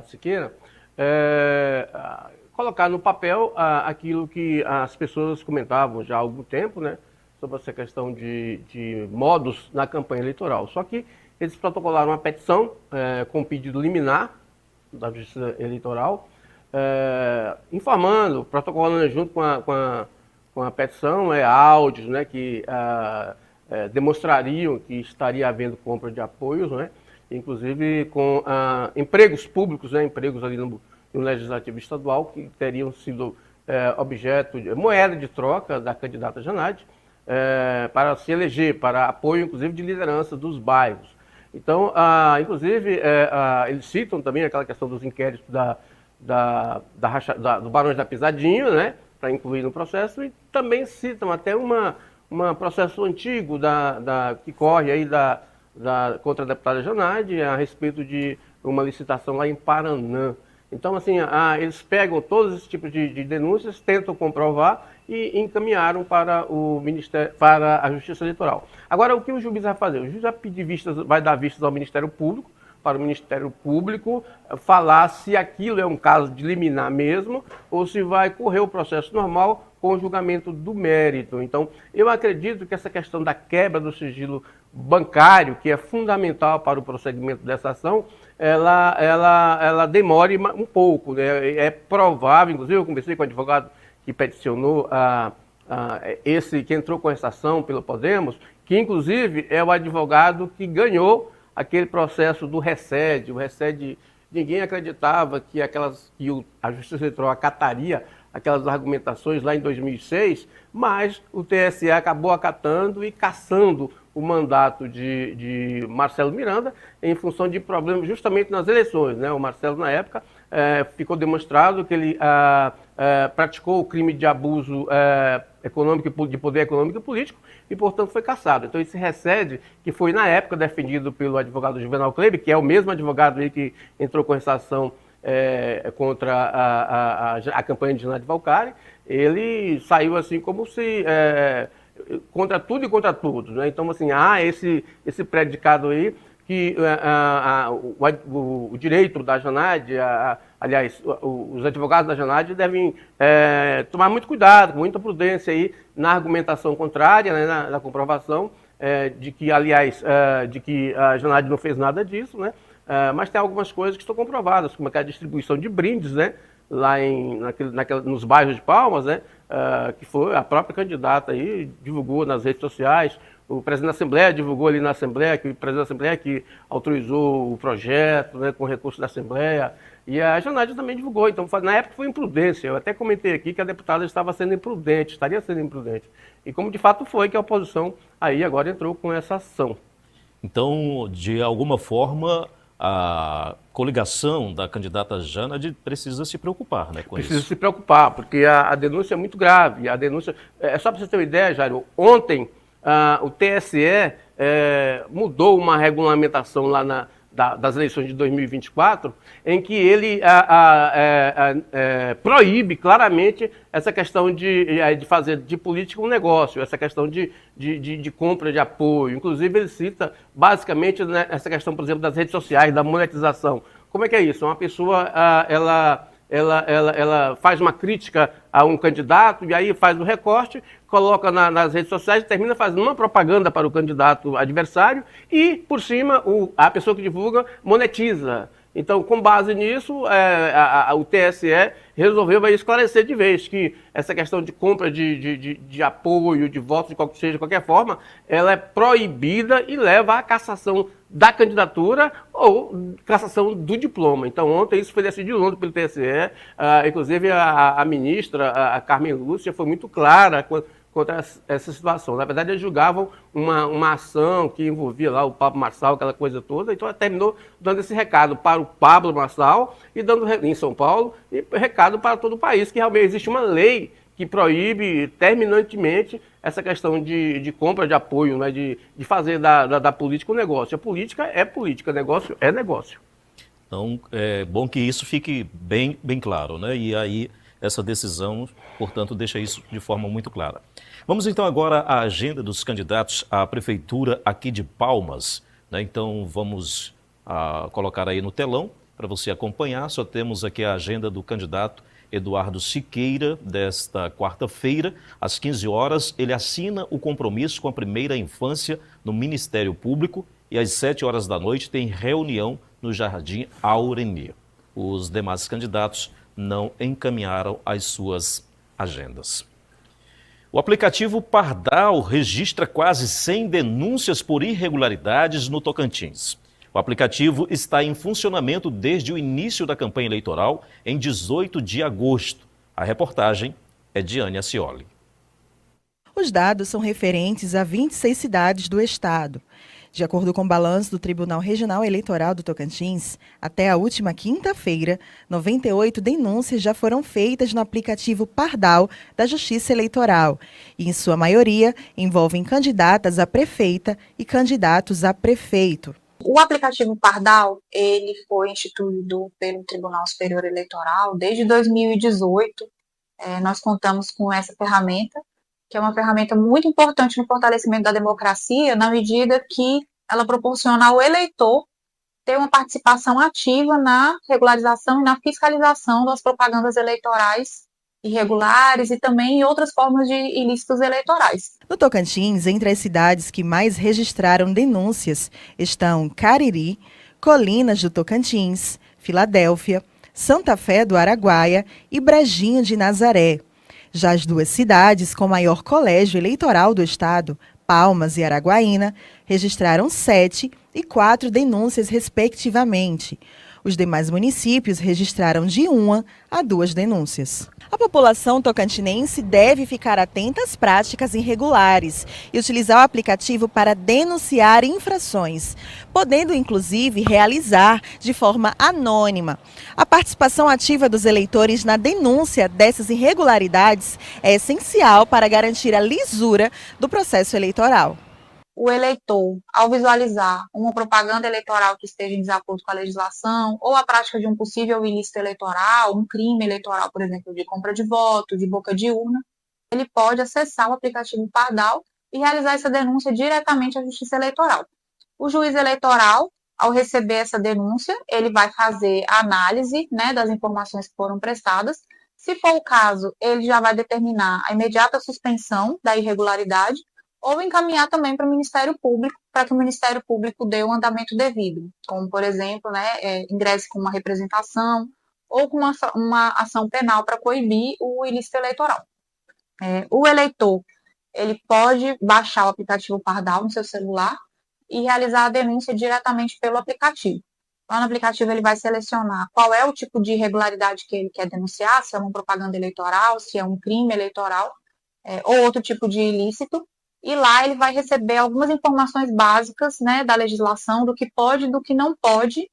Siqueira, colocar no papel aquilo que as pessoas comentavam já há algum tempo, né, sobre essa questão de modos na campanha eleitoral. Só que eles protocolaram uma petição com pedido liminar da Justiça Eleitoral, informando, protocolando junto com a petição, áudios, né, que demonstrariam que estaria havendo compra de apoios, né, inclusive com empregos públicos, né, empregos ali no Legislativo Estadual, que teriam sido objeto de moeda de troca da candidata Janaide, para se eleger, para apoio, inclusive, de liderança dos bairros. Então, inclusive, eles citam também aquela questão dos inquéritos do Barões da Pisadinha, né, para incluir no processo, e também citam até um processo antigo que corre aí contra a deputada Janaide a respeito de uma licitação lá em Paranã. Então, assim, eles pegam todos esses tipos de denúncias, tentam comprovar e encaminharam para o Ministério, para a Justiça Eleitoral. Agora, o que o juiz vai fazer? O juiz vai dar vistas ao Ministério Público, para o Ministério Público falar se aquilo é um caso de liminar mesmo ou se vai correr o processo normal com o julgamento do mérito. Então, eu acredito que essa questão da quebra do sigilo bancário, que é fundamental para o prosseguimento dessa ação, ela demore um pouco, né? É provável, inclusive eu conversei com o advogado que peticionou que entrou com essa ação pelo Podemos, que inclusive é o advogado que ganhou aquele processo do RECED. O RECED, ninguém acreditava que a Justiça Eleitoral acataria aquelas argumentações lá em 2006, mas o TSE acabou acatando e cassando o mandato de Marcelo Miranda em função de problemas justamente nas eleições, né? O Marcelo, na época, ficou demonstrado que ele praticou o crime de abuso econômico, de poder econômico e político, e, portanto, foi cassado. Então, esse RECED, que foi, na época, defendido pelo advogado Juvenal Kleber, que é o mesmo advogado aí que entrou com essa ação contra a campanha de Janaide Valcari, ele saiu assim como se contra tudo e contra todos, né? Então, assim, há esse predicado aí que o direito da Janaide, aliás, os advogados da Janaide devem tomar muito cuidado, com muita prudência aí na argumentação contrária, né, na comprovação de que, aliás, de que a Janaide não fez nada disso, né? Mas tem algumas coisas que estão comprovadas, como a distribuição de brindes, né, lá nos bairros de Palmas, né, que foi a própria candidata aí, divulgou nas redes sociais. O presidente da Assembleia divulgou ali na Assembleia, que o presidente da Assembleia que autorizou o projeto, né, com recurso da Assembleia, e a Janaide também divulgou. Então, na época foi imprudência. Eu até comentei aqui que a deputada estava sendo imprudente, estaria sendo imprudente. E como de fato foi, que a oposição aí agora entrou com essa ação. Então, de alguma forma, a coligação da candidata Janaide precisa se preocupar, né, com isso. Precisa se preocupar, porque a denúncia é muito grave. A denúncia, só para você ter uma ideia, Jairo, ontem o TSE mudou uma regulamentação lá das eleições de 2024, em que ele proíbe claramente essa questão de fazer de política um negócio, essa questão de compra de apoio. Inclusive, ele cita basicamente, né, essa questão, por exemplo, das redes sociais, da monetização. Como é que é isso? Uma pessoa, ela faz uma crítica a um candidato e aí faz o recorte, coloca nas redes sociais e termina fazendo uma propaganda para o candidato adversário e, por cima, a pessoa que divulga monetiza. Então, com base nisso, o TSE resolveu esclarecer de vez que essa questão de compra de apoio, de votos, de qualquer forma, ela é proibida e leva à cassação da candidatura ou cassação do diploma. Então, ontem isso foi decidido ontem pelo TSE, inclusive a ministra, a Carmen Lúcia, foi muito clara contra essa situação. Na verdade, eles julgavam uma ação que envolvia lá o Pablo Marçal, aquela coisa toda, então ela terminou dando esse recado para o Pablo Marçal e dando em São Paulo, e recado para todo o país, que realmente existe uma lei que proíbe terminantemente essa questão de compra de apoio, né, de fazer da política um negócio. A política é política, negócio é negócio. Então, é bom que isso fique bem claro, né? E aí essa decisão, portanto, deixa isso de forma muito clara. Vamos então agora à agenda dos candidatos à prefeitura aqui de Palmas, né? Então vamos colocar aí no telão para você acompanhar. Só temos aqui a agenda do candidato Eduardo Siqueira, desta quarta-feira, às 15 horas. Ele assina o compromisso com a primeira infância no Ministério Público e às 7 horas da noite tem reunião no Jardim Aureni. Os demais candidatos não encaminharam as suas agendas. O aplicativo Pardal registra quase 100 denúncias por irregularidades no Tocantins. O aplicativo está em funcionamento desde o início da campanha eleitoral, em 18 de agosto. A reportagem é de Ania Scioli. Os dados são referentes a 26 cidades do estado. De acordo com o balanço do Tribunal Regional Eleitoral do Tocantins, até a última quinta-feira, 98 denúncias já foram feitas no aplicativo Pardal da Justiça Eleitoral e, em sua maioria, envolvem candidatas a prefeita e candidatos a prefeito. O aplicativo Pardal, ele foi instituído pelo Tribunal Superior Eleitoral desde 2018. Nós contamos com essa ferramenta, que é uma ferramenta muito importante no fortalecimento da democracia, na medida que ela proporciona ao eleitor ter uma participação ativa na regularização e na fiscalização das propagandas eleitorais irregulares e também em outras formas de ilícitos eleitorais. No Tocantins, entre as cidades que mais registraram denúncias estão Cariri, Colinas do Tocantins, Filadélfia, Santa Fé do Araguaia e Brejinho de Nazaré. Já as duas cidades com maior colégio eleitoral do estado, Palmas e Araguaína, registraram 7 e 4 denúncias, respectivamente. Os demais municípios registraram de 1 a 2 denúncias. A população tocantinense deve ficar atenta às práticas irregulares e utilizar o aplicativo para denunciar infrações, podendo inclusive realizar de forma anônima. A participação ativa dos eleitores na denúncia dessas irregularidades é essencial para garantir a lisura do processo eleitoral. O eleitor, ao visualizar uma propaganda eleitoral que esteja em desacordo com a legislação, ou a prática de um possível ilícito eleitoral, um crime eleitoral, por exemplo, de compra de voto, de boca de urna, ele pode acessar o aplicativo Pardal e realizar essa denúncia diretamente à Justiça Eleitoral. O juiz eleitoral, ao receber essa denúncia, ele vai fazer a análise, das informações que foram prestadas. Se for o caso, ele já vai determinar a imediata suspensão da irregularidade, ou encaminhar também para o Ministério Público, para que o Ministério Público dê o andamento devido, como, por exemplo, ingresse com uma representação ou com uma ação penal para coibir o ilícito eleitoral. O eleitor, ele pode baixar o aplicativo Pardal no seu celular e realizar a denúncia diretamente pelo aplicativo. Lá no aplicativo ele vai selecionar qual é o tipo de irregularidade que ele quer denunciar, se é uma propaganda eleitoral, se é um crime eleitoral, ou outro tipo de ilícito. E lá ele vai receber algumas informações básicas da legislação, do que pode e do que não pode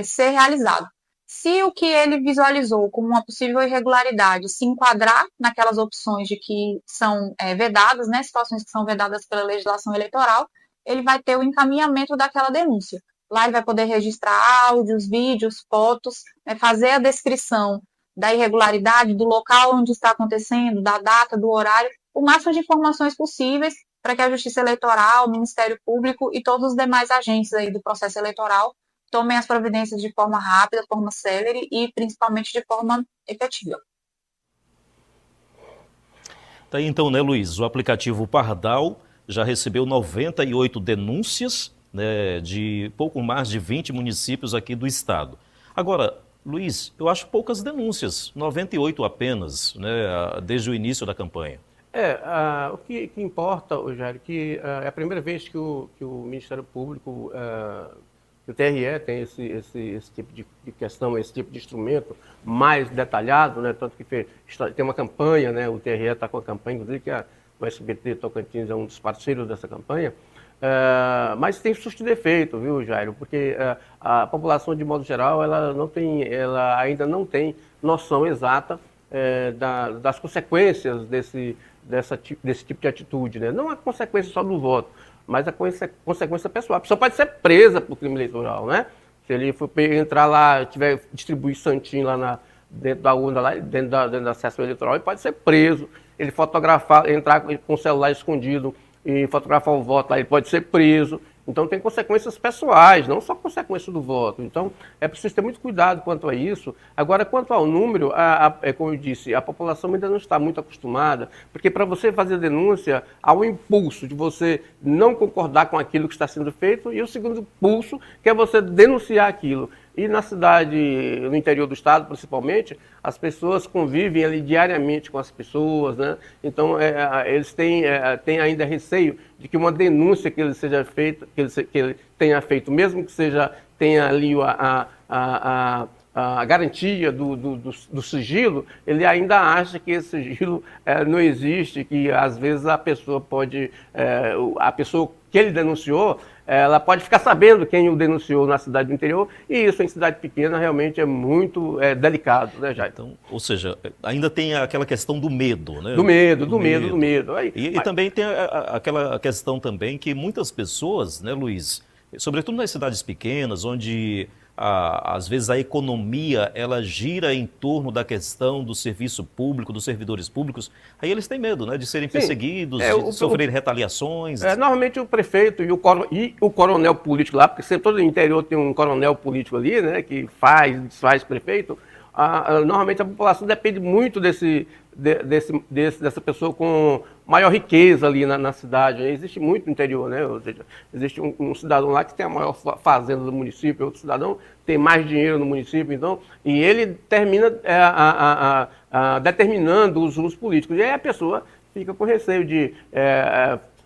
ser realizado. Se o que ele visualizou como uma possível irregularidade se enquadrar naquelas opções de que são vedadas, situações que são vedadas pela legislação eleitoral, ele vai ter o encaminhamento daquela denúncia. Lá ele vai poder registrar áudios, vídeos, fotos, fazer a descrição da irregularidade, do local onde está acontecendo, da data, do horário, o máximo de informações possíveis para que a Justiça Eleitoral, o Ministério Público e todos os demais agentes aí do processo eleitoral tomem as providências de forma rápida, de forma célere e principalmente de forma efetiva. Tá aí então, Luiz? O aplicativo Pardal já recebeu 98 denúncias, de pouco mais de 20 municípios aqui do estado. Agora, Luiz, eu acho poucas denúncias, 98 apenas, desde o início da campanha. O que importa, Jair, que é a primeira vez que o Ministério Público, que o TRE tem esse tipo de questão, esse tipo de instrumento mais detalhado, tanto que tem uma campanha, o TRE está com a campanha, inclusive que o SBT Tocantins é um dos parceiros dessa campanha, mas tem susto de efeito, viu, Jairo? Porque a população, de modo geral, ela ainda não tem noção exata das consequências desse tipo de atitude, Não a consequência só do voto, mas a consequência pessoal. A pessoa pode ser presa por crime eleitoral, Se ele for entrar lá, distribuir santinho lá dentro da urna, lá, dentro da sessão eleitoral, ele pode ser preso. Ele entrar com o celular escondido e fotografar o voto lá, ele pode ser preso. Então tem consequências pessoais, não só consequência do voto. Então é preciso ter muito cuidado quanto a isso. Agora, quanto ao número, como eu disse, a população ainda não está muito acostumada, porque para você fazer denúncia, há um impulso de você não concordar com aquilo que está sendo feito e o segundo impulso, que é você denunciar aquilo. E na cidade, no interior do estado principalmente, as pessoas convivem ali diariamente com as pessoas, né? Então eles têm ainda receio de que uma denúncia que ele seja feita, que ele tenha feito, mesmo que tenha ali a garantia do sigilo, ele ainda acha que esse sigilo não existe, que às vezes a pessoa que ele denunciou, ela pode ficar sabendo quem o denunciou na cidade do interior, e isso em cidade pequena realmente é muito delicado, né, Jair? Então, ou seja, ainda tem aquela questão do medo, né? Do medo. E também tem aquela questão também que muitas pessoas, né, Luiz, sobretudo nas cidades pequenas, onde às vezes a economia ela gira em torno da questão do serviço público, dos servidores públicos, aí eles têm medo, né, de serem perseguidos, de sofrer retaliações. Normalmente o prefeito e o coronel político lá, porque sempre todo interior tem um coronel político ali, né, que desfaz prefeito, normalmente a população depende muito dessa pessoa com maior riqueza ali na cidade. Existe muito no interior, né? Ou seja, existe um cidadão lá que tem a maior fazenda do município, outro cidadão tem mais dinheiro no município, então, e ele termina determinando os rumos políticos. E aí a pessoa fica com receio de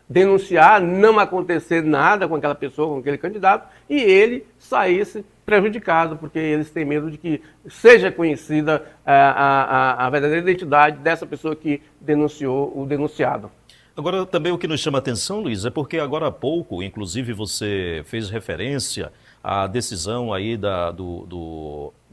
denunciar, não acontecer nada com aquela pessoa, com aquele candidato, e ele saísse prejudicado, porque eles têm medo de que seja conhecida a verdadeira identidade dessa pessoa que denunciou o denunciado. Agora, também o que nos chama a atenção, Luiz, é porque agora há pouco, inclusive você fez referência à decisão aí da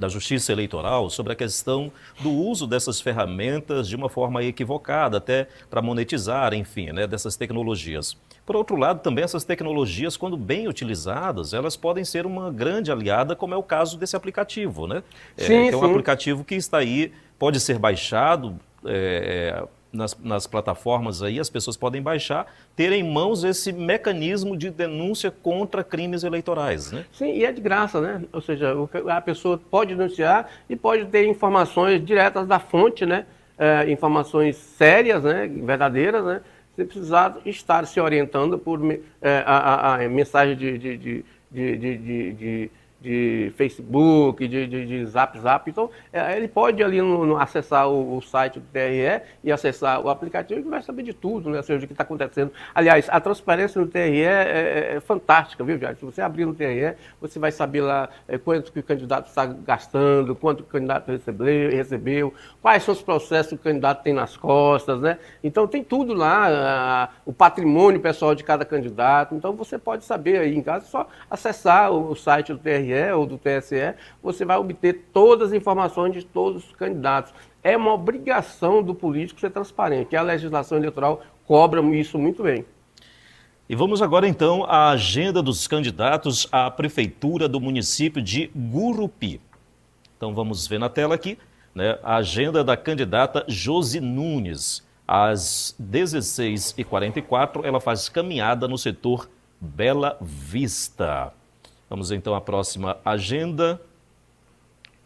Justiça Eleitoral sobre a questão do uso dessas ferramentas de uma forma equivocada, até para monetizar, enfim, né, dessas tecnologias. Por outro lado, também essas tecnologias, quando bem utilizadas, elas podem ser uma grande aliada, como é o caso desse aplicativo, né? Sim, que é um aplicativo que está aí, pode ser baixado nas plataformas aí, as pessoas podem baixar, ter em mãos esse mecanismo de denúncia contra crimes eleitorais, né? Sim, e é de graça, né? Ou seja, a pessoa pode denunciar e pode ter informações diretas da fonte, né? Informações sérias, né? Verdadeiras, né? Sem precisar estar se orientando por mensagem de Facebook, de Zap. Então, ele pode ali acessar o site do TRE e acessar o aplicativo e vai saber de tudo, né? Ou seja, o que está acontecendo. Aliás, a transparência no TRE é fantástica, viu, Jair? Se você abrir no TRE, você vai saber lá quanto que o candidato está gastando, quanto que o candidato recebeu, quais são os processos que o candidato tem nas costas, né? Então, tem tudo lá, o patrimônio pessoal de cada candidato. Então, você pode saber aí em casa, só acessar o site do TRE ou do TSE, você vai obter todas as informações de todos os candidatos. É uma obrigação do político ser transparente, e a legislação eleitoral cobra isso muito bem. E vamos agora então à agenda dos candidatos à prefeitura do município de Gurupi. Então vamos ver na tela aqui, né, a agenda da candidata Josi Nunes. Às 16h44, ela faz caminhada no setor Bela Vista. Vamos então à próxima agenda.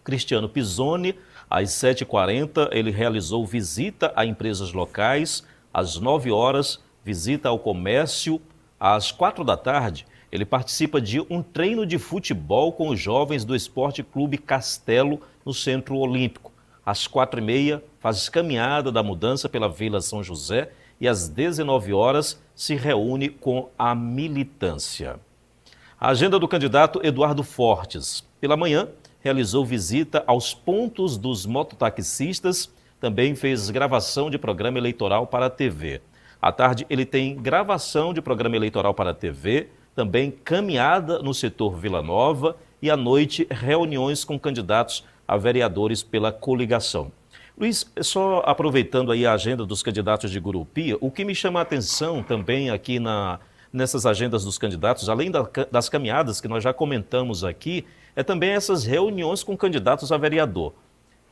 Cristiano Pisoni, às 7h40, ele realizou visita a empresas locais. Às 9h, visita ao comércio. Às 4h, ele participa de um treino de futebol com os jovens do Esporte Clube Castelo, no Centro Olímpico. Às 4h30, faz caminhada da mudança pela Vila São José e às 19h se reúne com a militância. A agenda do candidato Eduardo Fortes. Pela manhã, realizou visita aos pontos dos mototaxistas, também fez gravação de programa eleitoral para a TV. À tarde, ele tem gravação de programa eleitoral para a TV, também caminhada no setor Vila Nova e à noite, reuniões com candidatos a vereadores pela coligação. Luiz, só aproveitando aí a agenda dos candidatos de Gurupi, o que me chama a atenção também aqui nessas agendas dos candidatos, além das caminhadas que nós já comentamos aqui, é também essas reuniões com candidatos a vereador.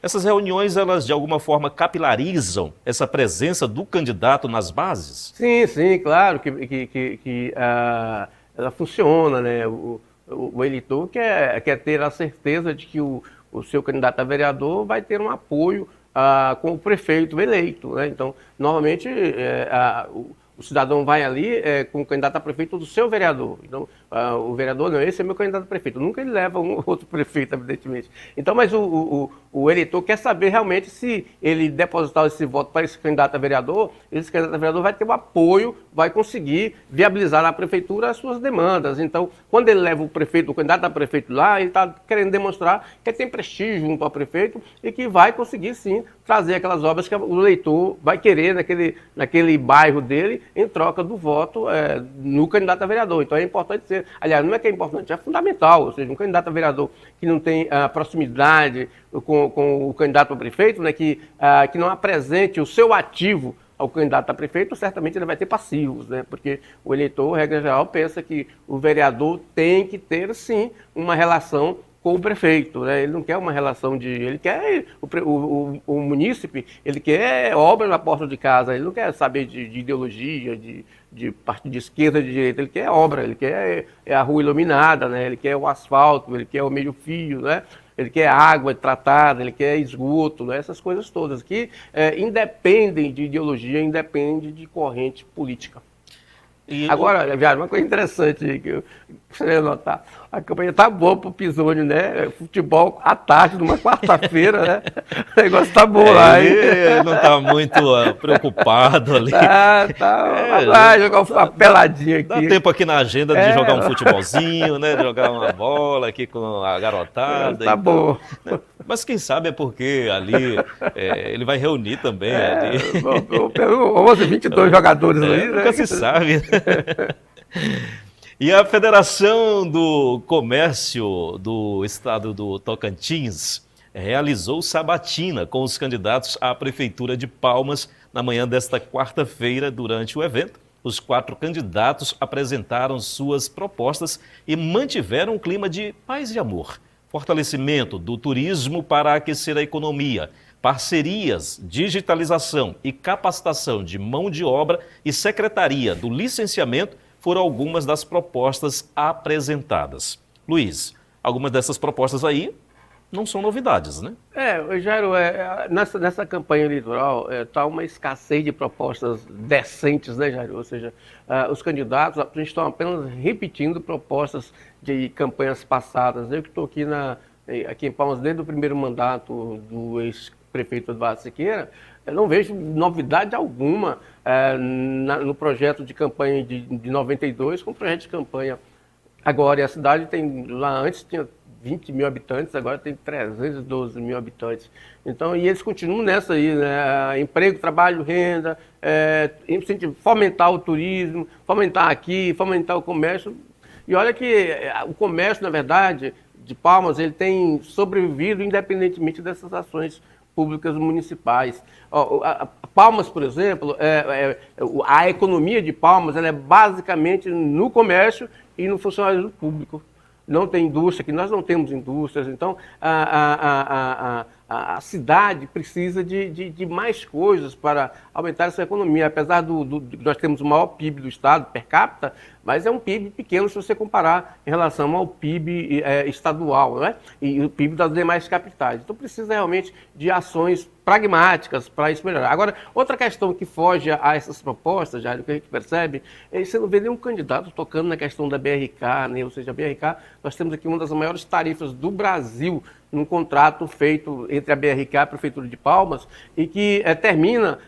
Essas reuniões, elas de alguma forma capilarizam essa presença do candidato nas bases? Sim, claro que ela funciona, né? O eleitor quer ter a certeza de que o seu candidato a vereador vai ter um apoio com o prefeito eleito, né? Então, normalmente, o cidadão vai ali com o candidato a prefeito do seu vereador. Então, o vereador, não, esse é meu candidato a prefeito. Nunca ele leva um outro prefeito, evidentemente. Então, mas o eleitor quer saber realmente se ele depositar esse voto para esse candidato a vereador, esse candidato a vereador vai ter o apoio, vai conseguir viabilizar na prefeitura as suas demandas. Então, quando ele leva o candidato a prefeito lá, ele está querendo demonstrar que ele tem prestígio junto ao prefeito e que vai conseguir, sim, trazer aquelas obras que o eleitor vai querer naquele bairro dele, em troca do voto no candidato a vereador. Então é importante ser, aliás, não é que é importante, é fundamental, ou seja, um candidato a vereador que não tem proximidade com o candidato a prefeito, né, que não apresente o seu ativo ao candidato a prefeito, certamente ele vai ter passivos, né? Porque o eleitor, regra geral, pensa que o vereador tem que ter, sim, uma relação com o prefeito, né? Ele não quer uma relação ele quer, o munícipe, ele quer obra na porta de casa, ele não quer saber de ideologia, de partido de esquerda, de direita, ele quer obra, ele quer a rua iluminada, né? Ele quer o asfalto, ele quer o meio-fio, né? Ele quer água tratada, ele quer esgoto, né? Essas coisas todas que independem de ideologia, independem de corrente política. Agora, Viário, uma coisa interessante que eu gostaria de notar. A campanha tá boa pro Pisoni, né? Futebol à tarde, numa quarta-feira, né? O negócio tá bom lá, hein? Ele não tá muito preocupado ali. Vai jogar uma peladinha aqui. Dá tempo aqui na agenda de jogar um futebolzinho, né? De jogar uma bola aqui com a garotada. Tá bom. Né? Mas quem sabe é porque ali ele vai reunir também. Ali. 11, 22 jogadores ali, né? Nunca se sabe. E a Federação do Comércio do Estado do Tocantins realizou sabatina com os candidatos à Prefeitura de Palmas na manhã desta quarta-feira. Durante o evento, os 4 candidatos apresentaram suas propostas e mantiveram um clima de paz e amor. Fortalecimento do turismo para aquecer a economia, parcerias, digitalização e capacitação de mão de obra e secretaria do licenciamento foram algumas das propostas apresentadas. Luiz, algumas dessas propostas aí não são novidades, né? Jairo, nessa campanha eleitoral está uma escassez de propostas decentes, né, Jairo? Ou seja, os candidatos estão apenas repetindo propostas de campanhas passadas. Eu que estou aqui em Palmas desde o primeiro mandato do ex-prefeito Eduardo Siqueira, eu não vejo novidade alguma no projeto de campanha de 92 com o projeto de campanha agora. E a cidade lá antes tinha 20 mil habitantes, agora tem 312 mil habitantes. Então, e eles continuam nessa aí, né? Emprego, trabalho, renda, fomentar o turismo, fomentar o comércio. E olha que o comércio, na verdade, de Palmas, ele tem sobrevivido independentemente dessas ações públicas municipais. Palmas, por exemplo, a economia de Palmas ela é basicamente no comércio e no funcionalismo público. Não tem indústria, que nós não temos indústrias, então a cidade precisa de mais coisas para aumentar essa economia. Apesar de nós temos o maior PIB do estado, per capita, mas é um PIB pequeno se você comparar em relação ao PIB estadual, né? E o PIB das demais capitais. Então precisa realmente de ações pragmáticas para isso melhorar. Agora, outra questão que foge a essas propostas, já que a gente percebe, é que você não vê nenhum candidato tocando na questão da BRK, né? Ou seja, a BRK, nós temos aqui uma das maiores tarifas do Brasil, num contrato feito entre a BRK e a Prefeitura de Palmas, e que termina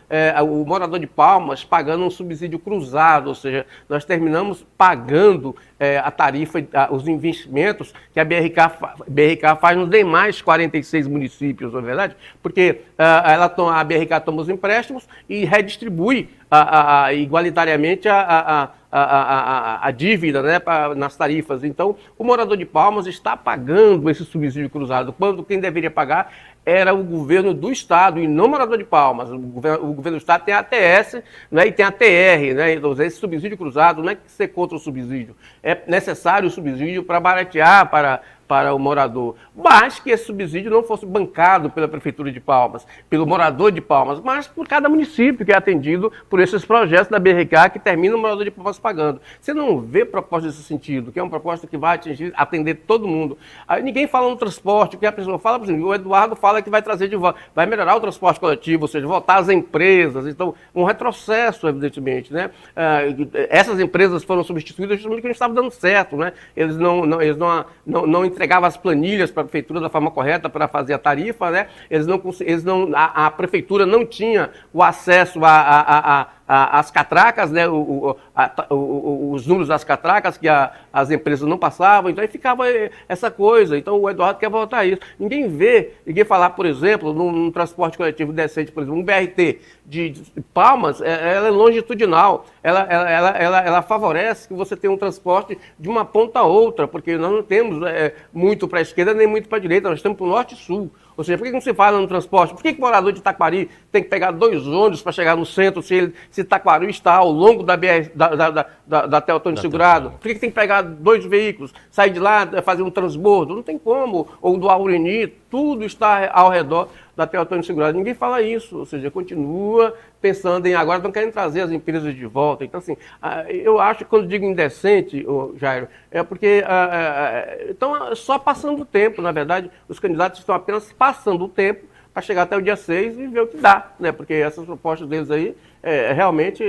o morador de Palmas pagando um subsídio cruzado, ou seja, nós terminamos pagando a tarifa, os investimentos que a BRK faz nos demais 46 municípios, não é verdade? Porque a BRK toma os empréstimos e redistribui igualitariamente a dívida, né, nas tarifas. Então, o morador de Palmas está pagando esse subsídio cruzado, quando quem deveria pagar era o governo do estado e não o morador de Palmas. O governo do estado tem a ATS, né, e tem a TR, né? Então, esse subsídio cruzado não é que ser contra o subsídio, é necessário o subsídio para baratear, para para o morador, mas que esse subsídio não fosse bancado pela Prefeitura de Palmas, pelo morador de Palmas, mas por cada município que é atendido por esses projetos da BRK que termina o morador de Palmas pagando. Você não vê proposta nesse sentido, que é uma proposta que vai atender todo mundo. Aí ninguém fala no transporte, o que a pessoa fala, por exemplo, o Eduardo fala que vai trazer de volta, vai melhorar o transporte coletivo, ou seja, voltar às empresas, então um retrocesso, evidentemente, né? Essas empresas foram substituídas justamente porque não estava dando certo, né? Eles não entregavam as planilhas para a prefeitura da forma correta para fazer a tarifa, né? A prefeitura não tinha o acesso às catracas, né? Os números das catracas que as empresas não passavam, então aí ficava essa coisa. Então o Eduardo quer voltar a isso. Ninguém falar, por exemplo, num transporte coletivo decente, por exemplo, um BRT de Palmas, ela é longitudinal, ela favorece que você tenha um transporte de uma ponta a outra, porque nós não temos muito para a esquerda nem muito para a direita, nós estamos para o norte e sul. Ou seja, por que não se fala no transporte? Por que o morador de Taquari tem que pegar 2 ônibus para chegar no centro se Taquari está ao longo da Teotônio Segurado? Por que tem que pegar 2 veículos, sair de lá, fazer um transbordo? Não tem como. Ou do Aureni, tudo está ao redor da Teotônio Segurado. Ninguém fala isso. Ou seja, continua pensando em agora, estão querendo trazer as empresas de volta. Então, assim, eu acho que quando digo indecente, Jairo, é porque estão só passando o tempo, na verdade, os candidatos estão apenas passando o tempo para chegar até o dia 6 e ver o que dá, né? Porque essas propostas deles aí realmente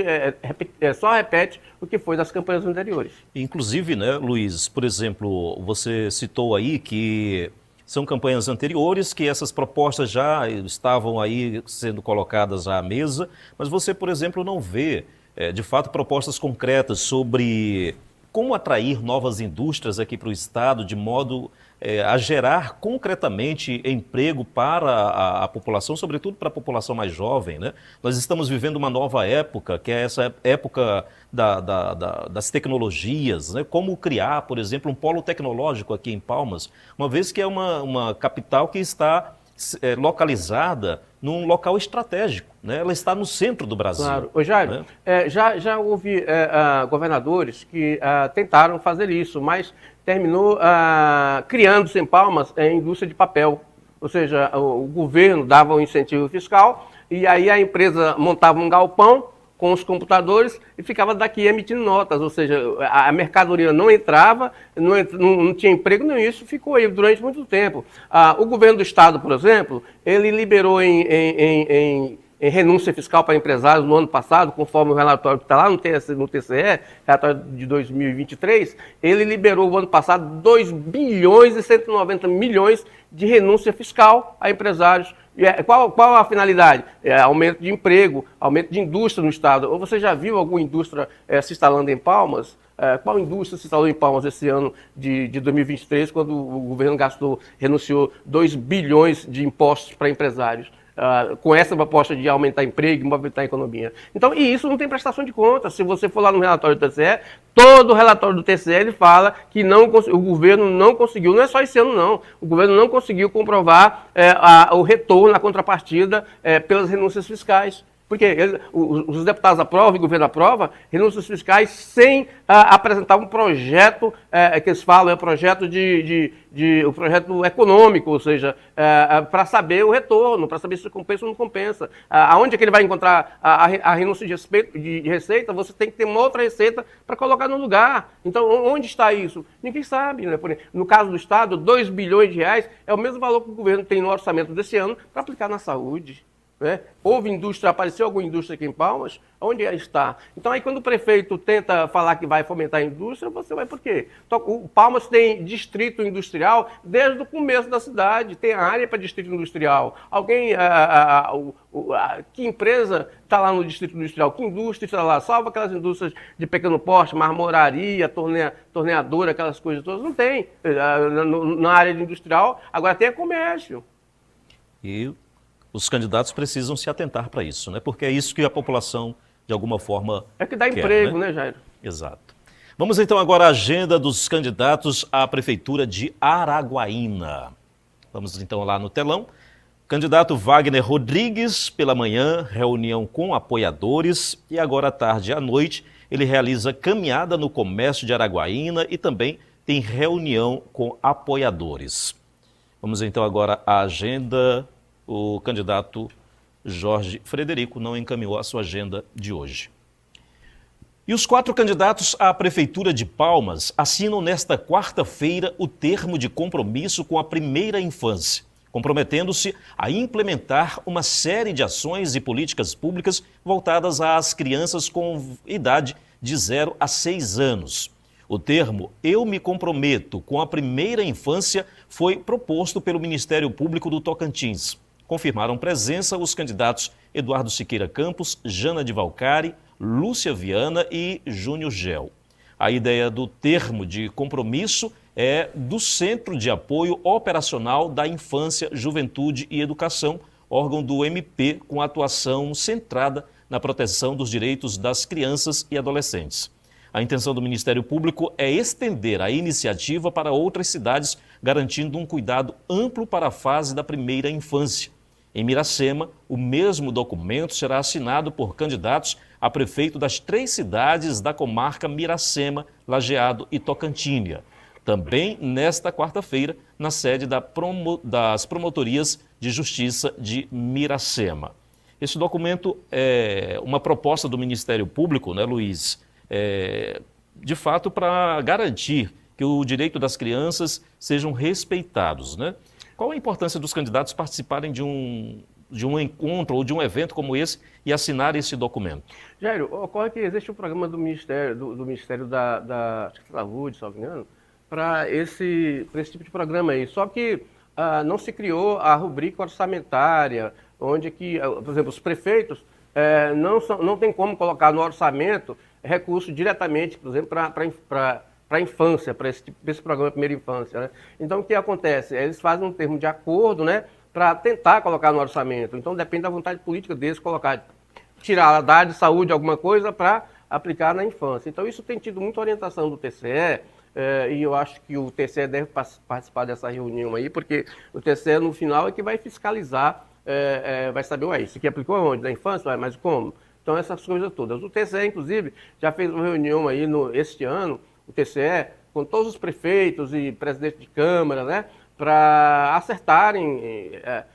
só repete o que foi das campanhas anteriores. Inclusive, né, Luiz, por exemplo, você citou aí que são campanhas anteriores, que essas propostas já estavam aí sendo colocadas à mesa, mas você, por exemplo, não vê, de fato, propostas concretas sobre como atrair novas indústrias aqui para o Estado, de modo a gerar concretamente emprego para a população, sobretudo para a população mais jovem, né? Nós estamos vivendo uma nova época, que é essa época das tecnologias, né? Como criar, por exemplo, um polo tecnológico aqui em Palmas, uma vez que é uma capital que está localizada num local estratégico, né? Ela está no centro do Brasil. Claro. Ô, Jairo, né? Já houve governadores que tentaram fazer isso, mas terminou criando-se em Palmas a indústria de papel. Ou seja, o governo dava um incentivo fiscal e aí a empresa montava um galpão com os computadores e ficava daqui emitindo notas, ou seja, a mercadoria não entrava, não tinha emprego, nem isso, ficou aí durante muito tempo. O governo do estado, por exemplo, ele liberou em renúncia fiscal para empresários no ano passado, conforme o relatório que está lá no TCE, relatório de 2023, ele liberou o ano passado 2 bilhões e 190 milhões de renúncia fiscal a empresários. E qual a finalidade? Aumento de emprego, aumento de indústria no estado. Ou você já viu alguma indústria se instalando em Palmas? Qual indústria se instalou em Palmas esse ano de 2023, quando o governo renunciou 2 bilhões de impostos para empresários? Com essa proposta de aumentar emprego e movimentar a economia. Então, e isso não tem prestação de contas. Se você for lá no relatório do TCE, todo o relatório do TCE ele fala que o governo não conseguiu, não é só esse ano não, o governo não conseguiu comprovar o retorno, a contrapartida pelas renúncias fiscais. Porque os deputados aprovam e o governo aprova renúncias fiscais sem apresentar um projeto, que eles falam, projeto o projeto econômico, ou seja, para saber o retorno, para saber se compensa ou não compensa. Aonde é que ele vai encontrar a renúncia de receita? Você tem que ter uma outra receita para colocar no lugar. Então, onde está isso? Ninguém sabe. Né? No caso do Estado, 2 bilhões de reais é o mesmo valor que o governo tem no orçamento desse ano para aplicar na saúde. Houve indústria, apareceu alguma indústria aqui em Palmas? Onde está? Então, aí quando o prefeito tenta falar que vai fomentar a indústria, você vai por quê? Então, o Palmas tem distrito industrial desde o começo da cidade, tem área para distrito industrial. Que empresa está lá no distrito industrial? Que indústria está lá? Salvo aquelas indústrias de pequeno porte, marmoraria, torneadora, aquelas coisas todas. Não tem na área industrial, agora tem comércio. E os candidatos precisam se atentar para isso, né? Porque é isso que a população, de alguma forma, é que dá quer, emprego, né, Jairo? Exato. Vamos então agora à agenda dos candidatos à Prefeitura de Araguaína. Vamos então lá no telão. Candidato Wagner Rodrigues, pela manhã, reunião com apoiadores e agora à tarde e à noite ele realiza caminhada no comércio de Araguaína e também em reunião com apoiadores. Vamos então agora à agenda. O candidato Jorge Frederico não encaminhou a sua agenda de hoje. E os 4 candidatos à Prefeitura de Palmas assinam nesta quarta-feira o termo de compromisso com a primeira infância, comprometendo-se a implementar uma série de ações e políticas públicas voltadas às crianças com idade de 0 a 6 anos. O termo "Eu me comprometo com a primeira infância" foi proposto pelo Ministério Público do Tocantins. Confirmaram presença os candidatos Eduardo Siqueira Campos, Jana de Valcari, Lúcia Viana e Júnior Gel. A ideia do termo de compromisso é do Centro de Apoio Operacional da Infância, Juventude e Educação, órgão do MP com atuação centrada na proteção dos direitos das crianças e adolescentes. A intenção do Ministério Público é estender a iniciativa para outras cidades, garantindo um cuidado amplo para a fase da primeira infância. Em Miracema, o mesmo documento será assinado por candidatos a prefeito das 3 cidades da comarca Miracema, Lajeado e Tocantinha. Também nesta quarta-feira, na sede das Promotorias de Justiça de Miracema. Esse documento é uma proposta do Ministério Público, né, Luiz? De fato, para garantir que o direito das crianças sejam respeitados, né? Qual a importância dos candidatos participarem de um encontro ou de um evento como esse e assinar esse documento? Jairo, ocorre que existe um programa do Ministério da Saúde, se não me engano, para esse tipo de programa aí. Só que não se criou a rubrica orçamentária, onde que, por exemplo, os prefeitos não tem como colocar no orçamento recurso diretamente, por exemplo, para a infância, para esse programa Primeira Infância, né? Então, o que acontece? Eles fazem um termo de acordo, né, para tentar colocar no orçamento. Então, depende da vontade política deles colocar, tirar da área de saúde alguma coisa para aplicar na infância. Então, isso tem tido muita orientação do TCE, e eu acho que o TCE deve participar dessa reunião aí, porque o TCE, no final, é que vai fiscalizar, vai saber, isso aqui aplicou onde? Na infância? Mas como? Então, essas coisas todas. O TCE, inclusive, já fez uma reunião aí este ano, o TCE, com todos os prefeitos e presidentes de Câmara, né, para acertarem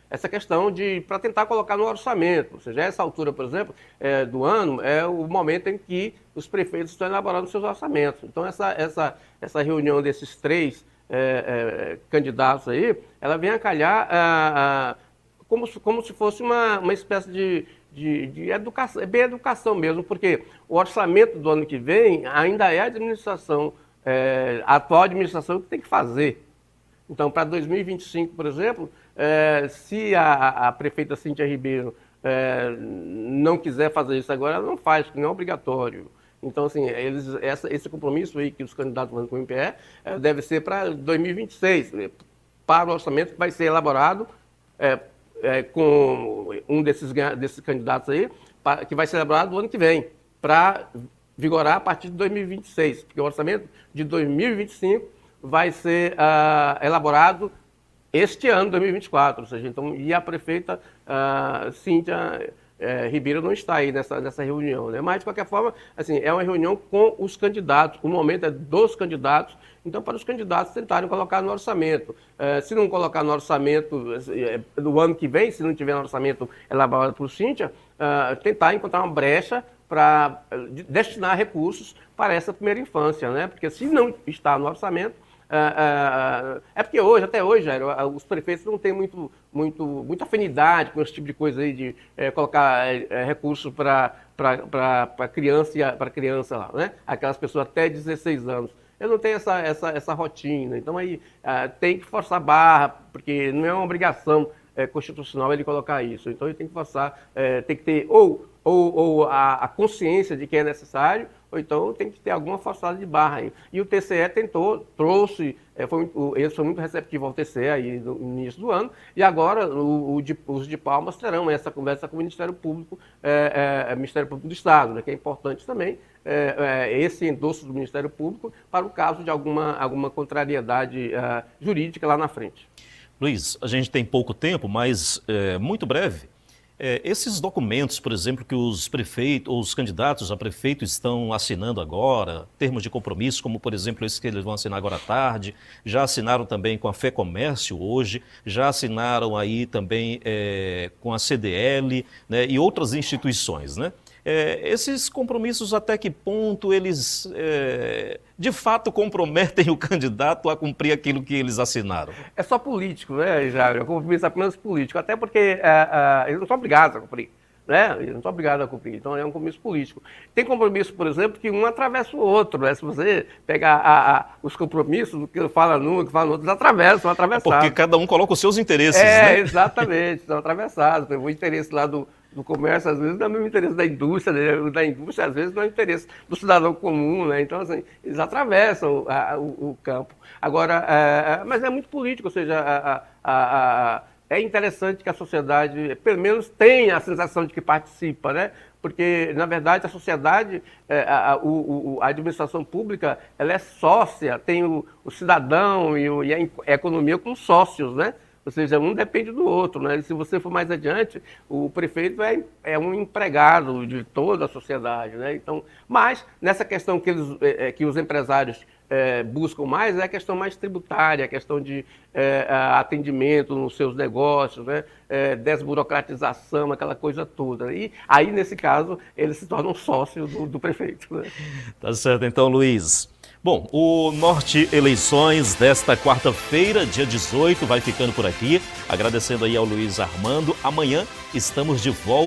essa questão para tentar colocar no orçamento. Ou seja, essa altura, por exemplo, do ano, é o momento em que os prefeitos estão elaborando seus orçamentos. Então, essa reunião desses 3 candidatos aí, ela vem a calhar como se fosse uma espécie de educação, bem educação mesmo, porque o orçamento do ano que vem ainda é a administração, a atual administração que tem que fazer. Então, para 2025, por exemplo, se a prefeita Cíntia Ribeiro não quiser fazer isso agora, ela não faz, porque não é obrigatório. Então, assim, esse compromisso aí que os candidatos vão com o MPE deve ser para 2026, para o orçamento que vai ser elaborado com um desses candidatos aí, que vai ser elaborado no ano que vem, para vigorar a partir de 2026, porque o orçamento de 2025 vai ser elaborado este ano, 2024, ou seja, então, e a prefeita Cíntia Ribeiro não está aí nessa reunião, né? Mas, de qualquer forma, assim, é uma reunião com os candidatos, o momento é dos candidatos, então, para os candidatos tentarem colocar no orçamento. Se não colocar no orçamento do ano que vem, se não tiver no orçamento elaborado por Cíntia, tentar encontrar uma brecha para destinar recursos para essa primeira infância, né? Porque se não está no orçamento, é porque até hoje, Jairo, os prefeitos não têm muita afinidade com esse tipo de coisa aí de colocar recursos para criança lá, né? Aquelas pessoas até 16 anos. Eu não tenho essa rotina, então aí tem que forçar a barra, porque não é uma obrigação constitucional ele colocar isso. Então ele tem que forçar, tem que ter ou a consciência de que é necessário, ou então tem que ter alguma forçada de barra aí. E o TCE trouxe, eles foram muito receptivos ao TCE aí no início do ano, e agora os de Palmas terão essa conversa com o Ministério Público, Ministério Público do Estado, né, que é importante também, esse endosso do Ministério Público para o caso de alguma contrariedade jurídica lá na frente. Luiz, a gente tem pouco tempo, mas muito breve. Esses documentos, por exemplo, que os prefeitos ou os candidatos a prefeito estão assinando agora, termos de compromisso, como por exemplo esse que eles vão assinar agora à tarde, já assinaram também com a FEComércio hoje, já assinaram aí também com a CDL, né, e outras instituições, né? Esses compromissos, até que ponto eles de fato comprometem o candidato a cumprir aquilo que eles assinaram? É só político, né, Jair? É um compromisso apenas político, até porque eles não são obrigados a cumprir. Né? Eles não são obrigados a cumprir, então é um compromisso político. Tem compromisso, por exemplo, que um atravessa o outro, né? Se você pegar os compromissos, o que fala num, o que fala no outro, eles atravessam, são atravessados. Porque cada um coloca os seus interesses, né? Exatamente, são atravessados. O interesse lá do comércio, às vezes, não é o mesmo interesse da indústria, né? O da indústria, às vezes, não é o interesse do cidadão comum, né? Então, assim, eles atravessam o campo. Agora, mas é muito político, ou seja, é interessante que a sociedade, pelo menos, tenha a sensação de que participa, né? Porque, na verdade, a sociedade, a administração pública, ela é sócia, tem o cidadão e a economia como sócios, né? Ou seja, um depende do outro, né? E se você for mais adiante, o prefeito é um empregado de toda a sociedade, né? Então, mas nessa questão que os empresários buscam mais é a questão mais tributária, a questão de atendimento nos seus negócios, né? Desburocratização, aquela coisa toda. E aí, nesse caso, eles se tornam sócios do prefeito, né? Tá certo, então, Luiz. Bom, o Norte Eleições desta quarta-feira, dia 18, vai ficando por aqui. Agradecendo aí ao Luiz Armando. Amanhã estamos de volta.